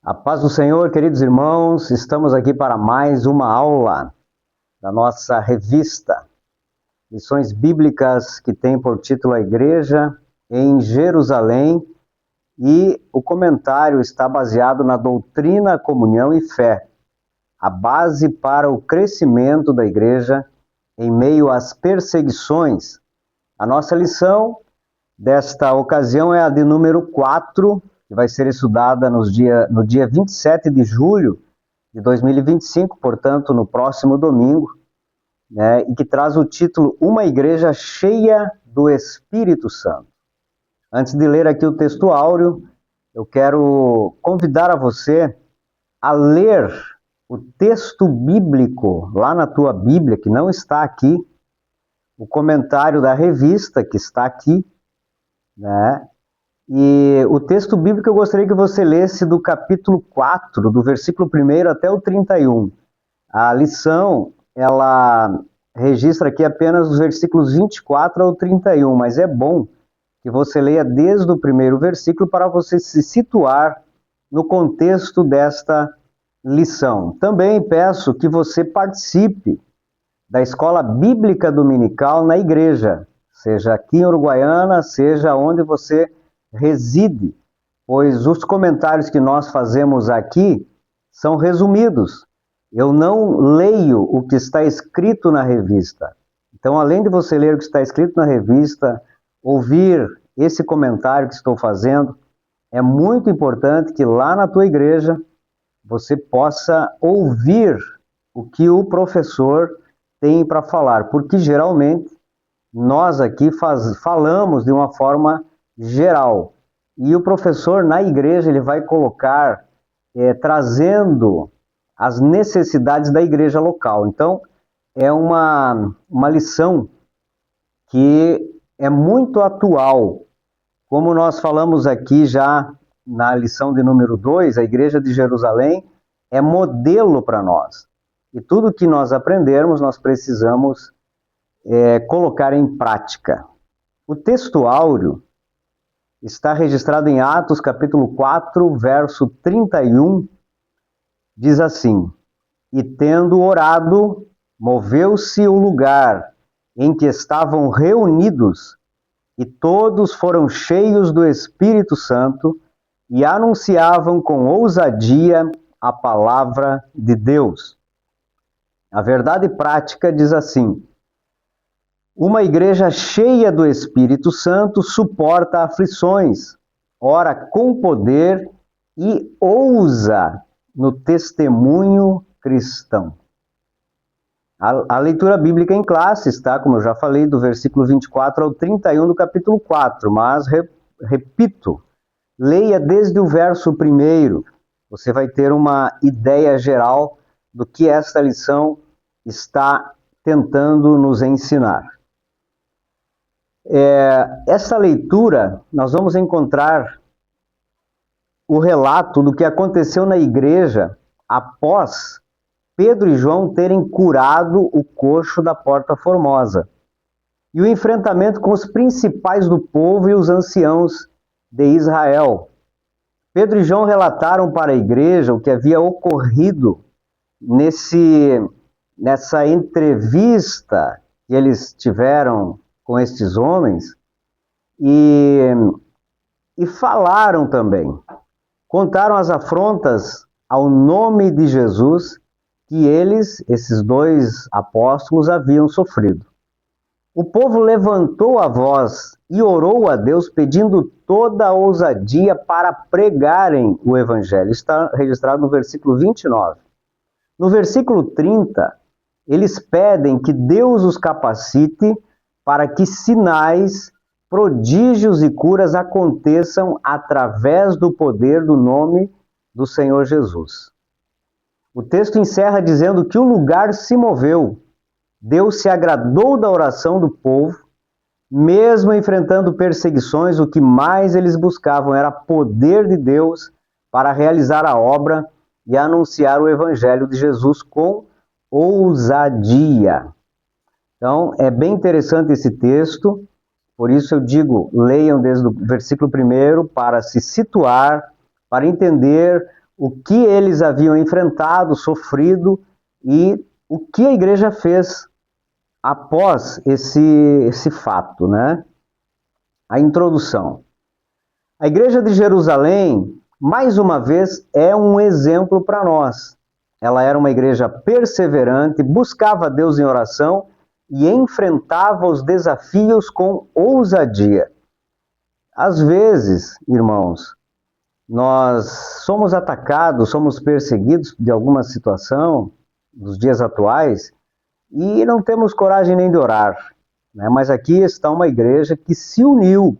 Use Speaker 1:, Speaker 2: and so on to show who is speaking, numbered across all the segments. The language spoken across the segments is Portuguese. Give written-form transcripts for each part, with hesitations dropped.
Speaker 1: A paz do Senhor, queridos irmãos, estamos aqui para mais uma aula da nossa revista Lições Bíblicas, que tem por título A Igreja em Jerusalém, e o comentário está baseado na doutrina, comunhão e fé, a base para o crescimento da igreja em meio às perseguições. A nossa lição desta ocasião é a de número 4, que vai ser estudada no dia 27 de julho de 2025, portanto, no próximo domingo, né, e que traz o título Uma Igreja Cheia do Espírito Santo. Antes de ler aqui o texto áureo, eu quero convidar a você a ler o texto bíblico lá na tua Bíblia, que não está aqui, o comentário da revista, que está aqui, né? E o texto bíblico eu gostaria que você lesse do capítulo 4, do versículo 1 até o 31. A lição, ela registra aqui apenas os versículos 24 ao 31, mas é bom que você leia desde o primeiro versículo para você se situar no contexto desta lição. Também peço que você participe da escola bíblica dominical na igreja, seja aqui em Uruguaiana, seja onde você reside, pois os comentários que nós fazemos aqui são resumidos. Eu não leio o que está escrito na revista. Então, além de você ler o que está escrito na revista, ouvir esse comentário que estou fazendo, é muito importante que lá na tua igreja você possa ouvir o que o professor tem para falar, porque geralmente nós aqui falamos de uma forma geral, e o professor na igreja ele vai colocar, trazendo as necessidades da igreja local. Então, é uma lição que é muito atual, como nós falamos aqui já na lição de número 2, a igreja de Jerusalém é modelo para nós. E tudo que nós aprendermos, nós precisamos colocar em prática. O texto áureo está registrado em Atos, capítulo 4, verso 31, diz assim: E tendo orado, moveu-se o lugar em que estavam reunidos, e todos foram cheios do Espírito Santo, e anunciavam com ousadia a palavra de Deus. A verdade prática diz assim: uma igreja cheia do Espírito Santo suporta aflições, ora com poder e ousa no testemunho cristão. A leitura bíblica em classe está, como eu já falei, do versículo 24 ao 31 do capítulo 4, mas repito, leia desde o verso 1, você vai ter uma ideia geral do que esta lição está tentando nos ensinar. Essa leitura, nós vamos encontrar o relato do que aconteceu na igreja após Pedro e João terem curado o coxo da Porta Formosa, e o enfrentamento com os principais do povo e os anciãos de Israel. Pedro e João relataram para a igreja o que havia ocorrido nessa entrevista que eles tiveram com estes homens, e falaram também, contaram as afrontas ao nome de Jesus que esses dois apóstolos, haviam sofrido. O povo levantou a voz e orou a Deus pedindo toda a ousadia para pregarem o evangelho. Está registrado no versículo 29. No versículo 30, eles pedem que Deus os capacite para que sinais, prodígios e curas aconteçam através do poder do nome do Senhor Jesus. O texto encerra dizendo que o lugar se moveu. Deus se agradou da oração do povo, mesmo enfrentando perseguições, o que mais eles buscavam era poder de Deus para realizar a obra e anunciar o evangelho de Jesus com ousadia. Então, é bem interessante esse texto, por isso eu digo, leiam desde o versículo 1 para se situar, para entender o que eles haviam enfrentado, sofrido e o que a igreja fez após esse fato, né? A introdução. A igreja de Jerusalém, mais uma vez, é um exemplo para nós. Ela era uma igreja perseverante, buscava Deus em oração e enfrentava os desafios com ousadia. Às vezes, irmãos, nós somos atacados, somos perseguidos de alguma situação nos dias atuais e não temos coragem nem de orar, né? Mas aqui está uma igreja que se uniu,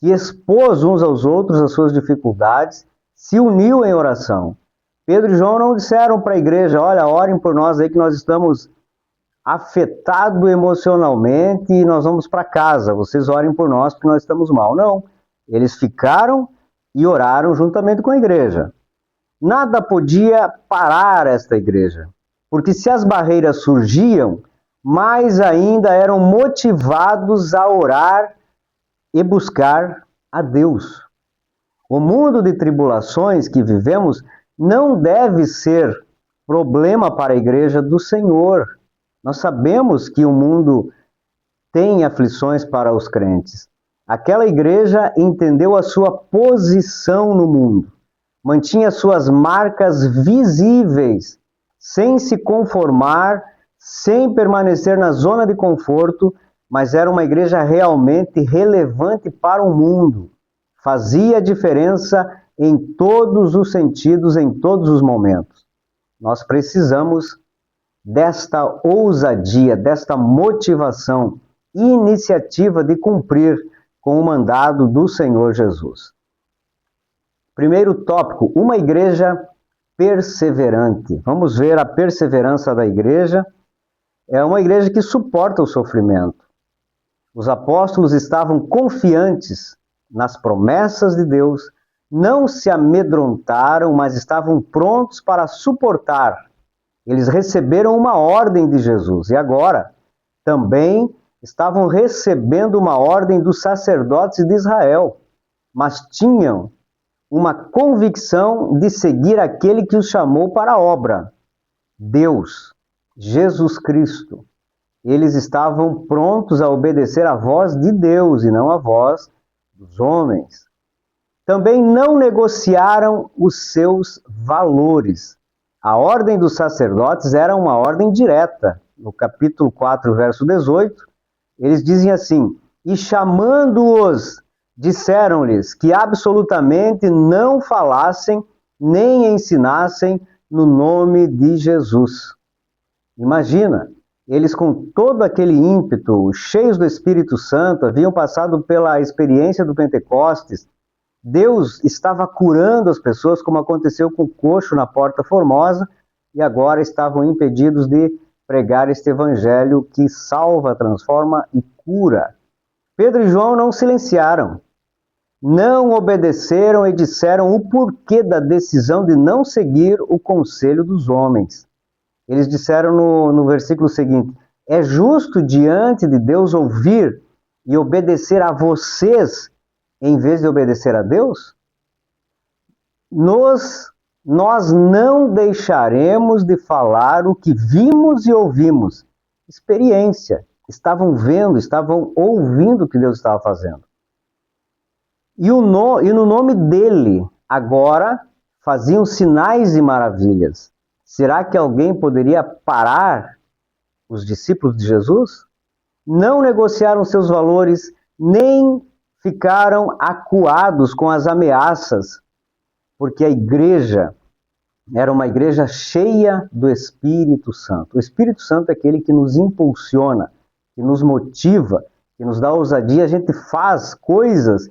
Speaker 1: que expôs uns aos outros as suas dificuldades, se uniu em oração. Pedro e João não disseram para a igreja, olha, orem por nós aí que nós estamos afetados emocionalmente e nós vamos para casa, vocês orem por nós porque nós estamos mal. Não, eles ficaram e oraram juntamente com a igreja. Nada podia parar esta igreja, porque se as barreiras surgiam, mais ainda eram motivados a orar e buscar a Deus. O mundo de tribulações que vivemos não deve ser problema para a igreja do Senhor. Nós sabemos que o mundo tem aflições para os crentes. Aquela igreja entendeu a sua posição no mundo, mantinha suas marcas visíveis, sem se conformar, sem permanecer na zona de conforto, mas era uma igreja realmente relevante para o mundo. Fazia diferença em todos os sentidos, em todos os momentos. Nós precisamos desta ousadia, desta motivação e iniciativa de cumprir com o mandado do Senhor Jesus. Primeiro tópico, uma igreja perseverante. Vamos ver a perseverança da igreja. É uma igreja que suporta o sofrimento. Os apóstolos estavam confiantes nas promessas de Deus, não se amedrontaram, mas estavam prontos para suportar. Eles receberam uma ordem de Jesus e agora também estavam recebendo uma ordem dos sacerdotes de Israel, mas tinham uma convicção de seguir aquele que os chamou para a obra, Deus, Jesus Cristo. Eles estavam prontos a obedecer à voz de Deus e não à voz dos homens. Também não negociaram os seus valores. A ordem dos sacerdotes era uma ordem direta. No capítulo 4, verso 18, eles dizem assim, e chamando-os, disseram-lhes que absolutamente não falassem nem ensinassem no nome de Jesus. Imagina, eles com todo aquele ímpeto, cheios do Espírito Santo, haviam passado pela experiência do Pentecostes. Deus estava curando as pessoas, como aconteceu com o coxo na Porta Formosa, e agora estavam impedidos de pregar este evangelho que salva, transforma e cura. Pedro e João não silenciaram, não obedeceram e disseram o porquê da decisão de não seguir o conselho dos homens. Eles disseram no versículo seguinte, é justo diante de Deus ouvir e obedecer a vocês em vez de obedecer a Deus? Nós não deixaremos de falar o que vimos e ouvimos. Experiência. Estavam vendo, estavam ouvindo o que Deus estava fazendo. E no nome dele, agora, faziam sinais e maravilhas. Será que alguém poderia parar os discípulos de Jesus? Não negociaram seus valores, nem ficaram acuados com as ameaças, porque a igreja era uma igreja cheia do Espírito Santo. O Espírito Santo é aquele que nos impulsiona, que nos motiva, que nos dá ousadia. A gente faz coisas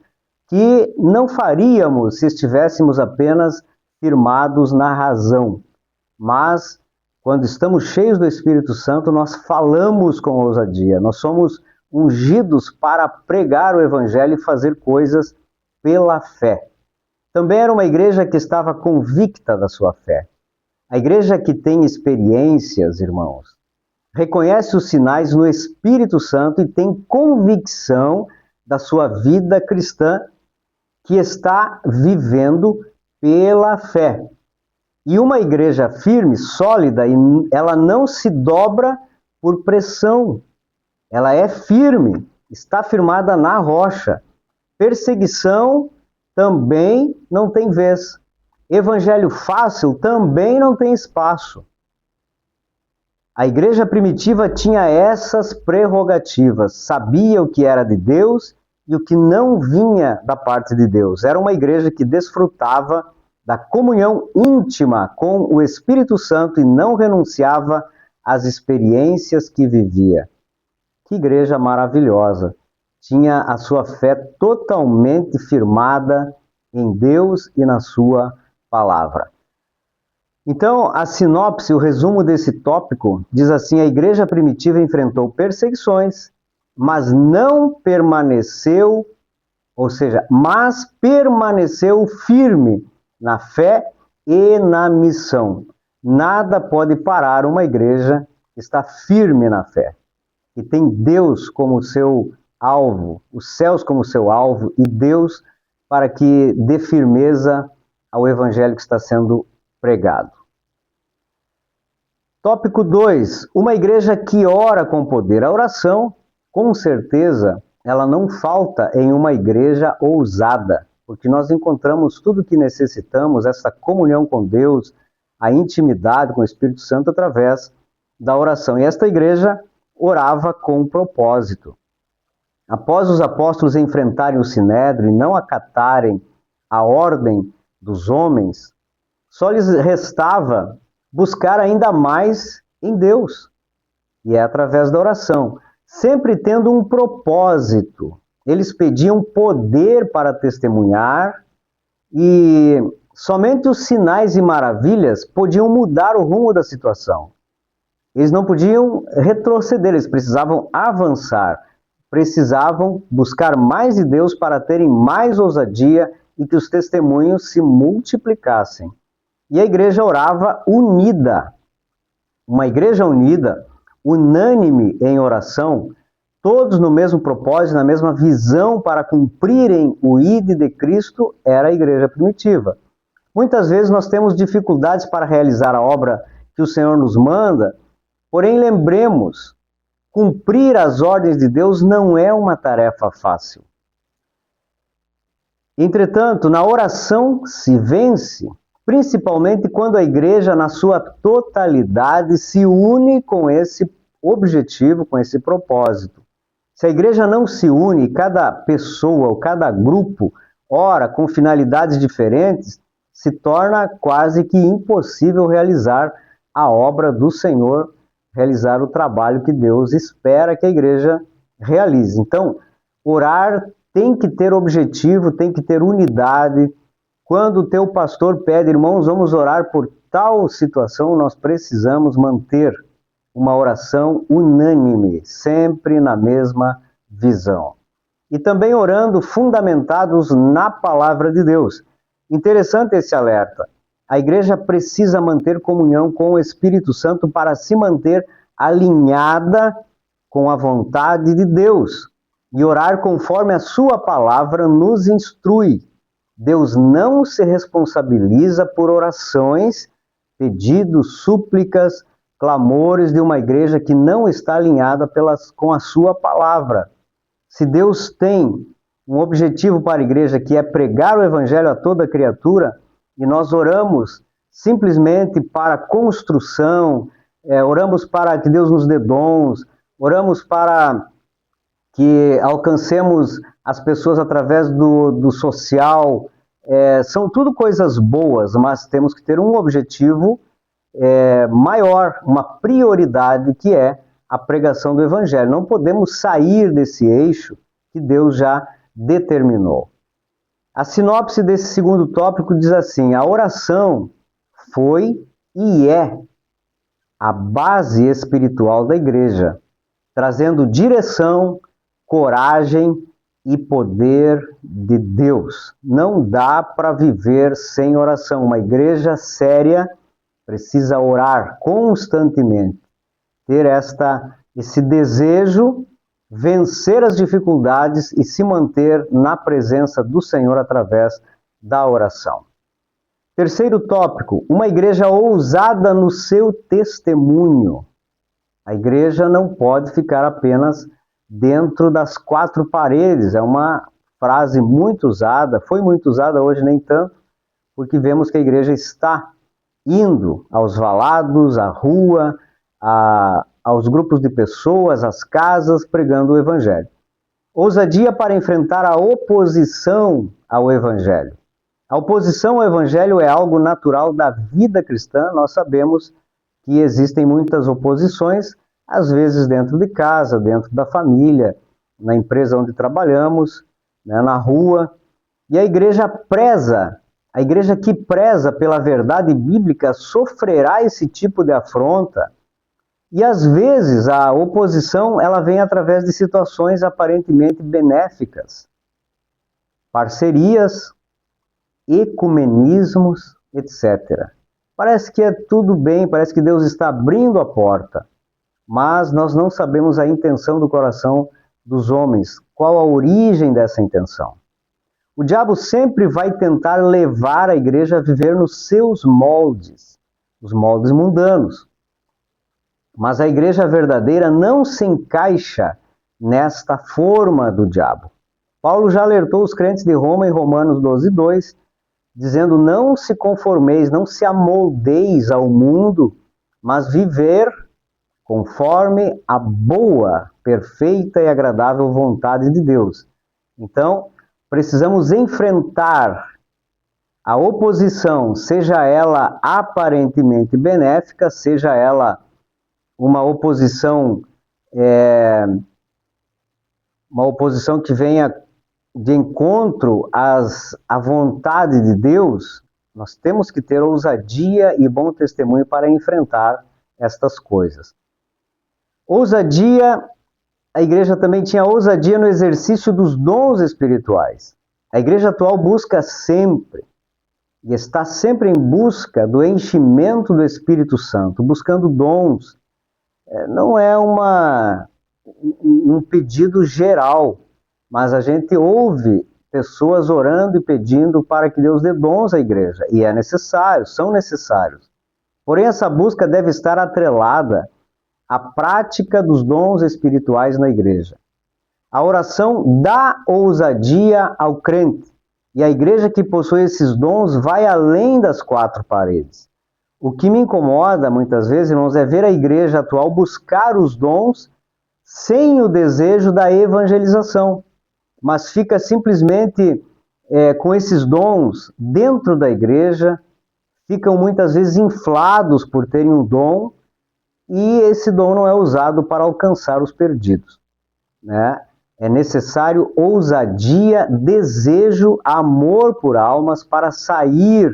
Speaker 1: que não faríamos se estivéssemos apenas firmados na razão. Mas, quando estamos cheios do Espírito Santo, nós falamos com ousadia. Nós somos ungidos para pregar o Evangelho e fazer coisas pela fé. Também era uma igreja que estava convicta da sua fé. A igreja que tem experiências, irmãos, reconhece os sinais no Espírito Santo e tem convicção da sua vida cristã que está vivendo pela fé. E uma igreja firme, sólida, ela não se dobra por pressão. Ela é firme, está firmada na rocha. Perseguição também não tem vez. Evangelho fácil também não tem espaço. A igreja primitiva tinha essas prerrogativas, sabia o que era de Deus e o que não vinha da parte de Deus. Era uma igreja que desfrutava da comunhão íntima com o Espírito Santo e não renunciava às experiências que vivia. Que igreja maravilhosa! Tinha a sua fé totalmente firmada em Deus e na sua palavra. Então, a sinopse, o resumo desse tópico, diz assim: a igreja primitiva enfrentou perseguições, mas não permaneceu, ou seja, mas permaneceu firme na fé e na missão. Nada pode parar uma igreja que está firme na fé, que tem Deus como seu alvo, os céus como seu alvo e Deus para que dê firmeza ao evangelho que está sendo pregado. Tópico 2. Uma igreja que ora com poder. A oração, com certeza, ela não falta em uma igreja ousada, porque nós encontramos tudo o que necessitamos, essa comunhão com Deus, a intimidade com o Espírito Santo através da oração. E esta igreja orava com propósito. Após os apóstolos enfrentarem o Sinédrio e não acatarem a ordem dos homens, só lhes restava buscar ainda mais em Deus. E é através da oração, sempre tendo um propósito. Eles pediam poder para testemunhar e somente os sinais e maravilhas podiam mudar o rumo da situação. Eles não podiam retroceder, eles precisavam avançar, precisavam buscar mais de Deus para terem mais ousadia e que os testemunhos se multiplicassem. E a igreja orava unida. Uma igreja unida, unânime em oração, todos no mesmo propósito, na mesma visão para cumprirem o ID de Cristo, era a igreja primitiva. Muitas vezes nós temos dificuldades para realizar a obra que o Senhor nos manda, porém lembremos, cumprir as ordens de Deus não é uma tarefa fácil. Entretanto, na oração se vence, principalmente quando a igreja, na sua totalidade, se une com esse objetivo, com esse propósito. Se a igreja não se une, cada pessoa ou cada grupo ora com finalidades diferentes, se torna quase que impossível realizar a obra do Senhor, realizar o trabalho que Deus espera que a igreja realize. Então, orar tem que ter objetivo, tem que ter unidade. Quando o teu pastor pede, irmãos, vamos orar por tal situação, nós precisamos manter uma oração unânime, sempre na mesma visão. E também orando fundamentados na palavra de Deus. Interessante esse alerta. A igreja precisa manter comunhão com o Espírito Santo para se manter alinhada com a vontade de Deus. E orar conforme a sua palavra nos instrui. Deus não se responsabiliza por orações, pedidos, súplicas, clamores de uma igreja que não está alinhada com a sua palavra. Se Deus tem um objetivo para a igreja que é pregar o evangelho a toda criatura, e nós oramos simplesmente para construção, oramos para que Deus nos dê dons, oramos para que alcancemos as pessoas através do social, são tudo coisas boas, mas temos que ter um objetivo maior, uma prioridade, que é a pregação do evangelho. Não podemos sair desse eixo que Deus já determinou. A sinopse desse segundo tópico diz assim: a oração foi e é a base espiritual da igreja, trazendo direção, coragem e poder de Deus. Não dá para viver sem oração. Uma igreja séria precisa orar constantemente, ter esse desejo, vencer as dificuldades e se manter na presença do Senhor através da oração. Terceiro tópico, uma igreja ousada no seu testemunho. A igreja não pode ficar apenas dentro das quatro paredes. É uma frase muito usada, foi muito usada, hoje nem tanto, porque vemos que a igreja está indo aos valados, à rua, aos grupos de pessoas, às casas, pregando o evangelho. Ousadia para enfrentar a oposição ao evangelho. A oposição ao evangelho é algo natural da vida cristã. Nós sabemos que existem muitas oposições, às vezes dentro de casa, dentro da família, na empresa onde trabalhamos, né, na rua. E a igreja que preza pela verdade bíblica sofrerá esse tipo de afronta. E às vezes a oposição ela vem através de situações aparentemente benéficas, parcerias, ecumenismos, etc. Parece que é tudo bem, parece que Deus está abrindo a porta, mas nós não sabemos a intenção do coração dos homens, qual a origem dessa intenção. O diabo sempre vai tentar levar a igreja a viver nos seus moldes, os moldes mundanos. Mas a igreja verdadeira não se encaixa nesta forma do diabo. Paulo já alertou os crentes de Roma em Romanos 12:2, dizendo: não se conformeis, não se amoldeis ao mundo, mas viver conforme a boa, perfeita e agradável vontade de Deus. Então, precisamos enfrentar a oposição, seja ela aparentemente benéfica, seja ela uma oposição que venha de encontro à vontade de Deus. Nós temos que ter ousadia e bom testemunho para enfrentar estas coisas. Ousadia, a igreja também tinha ousadia no exercício dos dons espirituais. A igreja atual busca sempre, e está sempre em busca do enchimento do Espírito Santo, buscando dons. Não é um pedido geral, mas a gente ouve pessoas orando e pedindo para que Deus dê dons à igreja, e é necessário, são necessários. Porém, essa busca deve estar atrelada à prática dos dons espirituais na igreja. A oração dá ousadia ao crente, e a igreja que possui esses dons vai além das quatro paredes. O que me incomoda muitas vezes, irmãos, é ver a igreja atual buscar os dons sem o desejo da evangelização, mas fica simplesmente com esses dons dentro da igreja, ficam muitas vezes inflados por terem um dom, e esse dom não é usado para alcançar os perdidos, né? É necessário ousadia, desejo, amor por almas para sair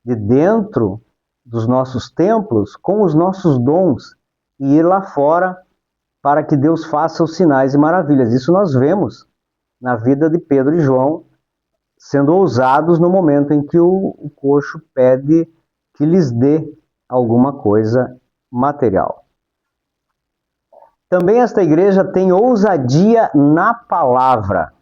Speaker 1: de dentro dos nossos templos com os nossos dons e ir lá fora para que Deus faça os sinais e maravilhas. Isso nós vemos na vida de Pedro e João, sendo ousados no momento em que o coxo pede que lhes dê alguma coisa material. Também esta igreja tem ousadia na palavra.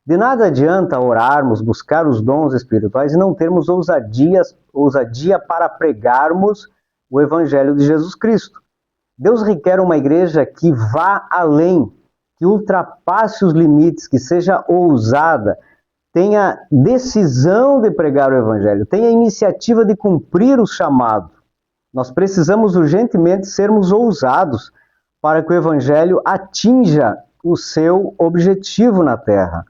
Speaker 1: De nada adianta orarmos, buscar os dons espirituais e não termos ousadia para pregarmos o Evangelho de Jesus Cristo. Deus requer uma igreja que vá além, que ultrapasse os limites, que seja ousada, tenha decisão de pregar o Evangelho, tenha iniciativa de cumprir o chamado. Nós precisamos urgentemente sermos ousados para que o Evangelho atinja o seu objetivo na terra.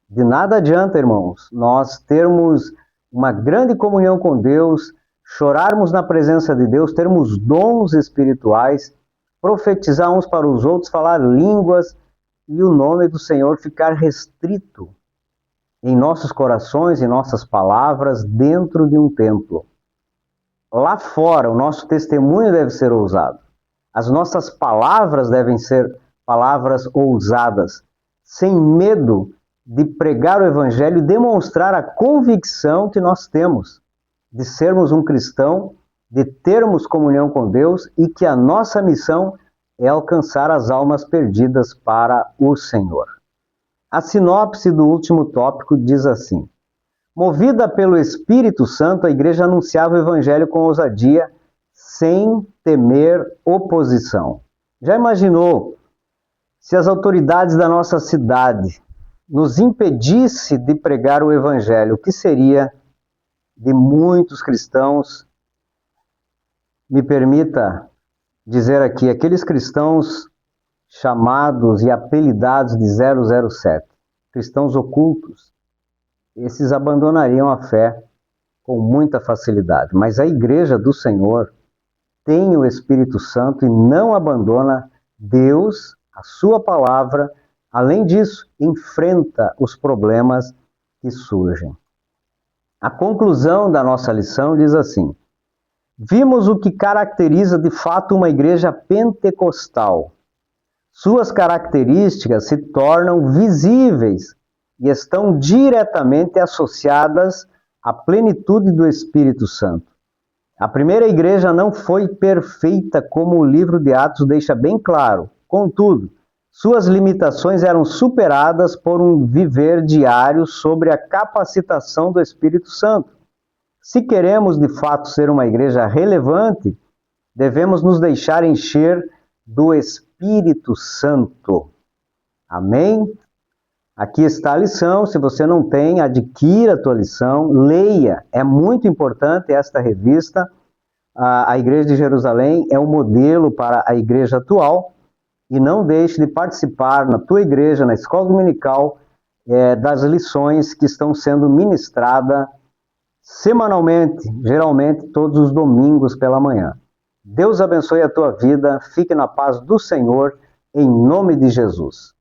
Speaker 1: De nada adianta, irmãos, nós termos uma grande comunhão com Deus, chorarmos na presença de Deus, termos dons espirituais, profetizar uns para os outros, falar línguas e o nome do Senhor ficar restrito em nossos corações, em nossas palavras, dentro de um templo. Lá fora, o nosso testemunho deve ser ousado. As nossas palavras devem ser palavras ousadas, sem medo de pregar o Evangelho e demonstrar a convicção que nós temos de sermos um cristão, de termos comunhão com Deus e que a nossa missão é alcançar as almas perdidas para o Senhor. A sinopse do último tópico diz assim: Movida pelo Espírito Santo, a igreja anunciava o evangelho com ousadia, sem temer oposição. Já imaginou se as autoridades da nossa cidade nos impedissem de pregar o evangelho? O que seria de muitos cristãos? Me permita dizer aqui, aqueles cristãos chamados e apelidados de 007, cristãos ocultos, esses abandonariam a fé com muita facilidade. Mas a igreja do Senhor tem o Espírito Santo e não abandona Deus, a sua palavra. Além disso, enfrenta os problemas que surgem. A conclusão da nossa lição diz assim: vimos o que caracteriza de fato uma igreja pentecostal. Suas características se tornam visíveis e estão diretamente associadas à plenitude do Espírito Santo. A primeira igreja não foi perfeita, como o livro de Atos deixa bem claro. Contudo, suas limitações eram superadas por um viver diário sobre a capacitação do Espírito Santo. Se queremos de fato ser uma igreja relevante, devemos nos deixar encher do Espírito Santo. Amém? Aqui está a lição. Se você não tem, adquira a tua lição, leia. É muito importante esta revista. A Igreja de Jerusalém é um modelo para a igreja atual. E não deixe de participar na tua igreja, na escola dominical, das lições que estão sendo ministradas semanalmente, geralmente todos os domingos pela manhã. Deus abençoe a tua vida, fique na paz do Senhor, em nome de Jesus.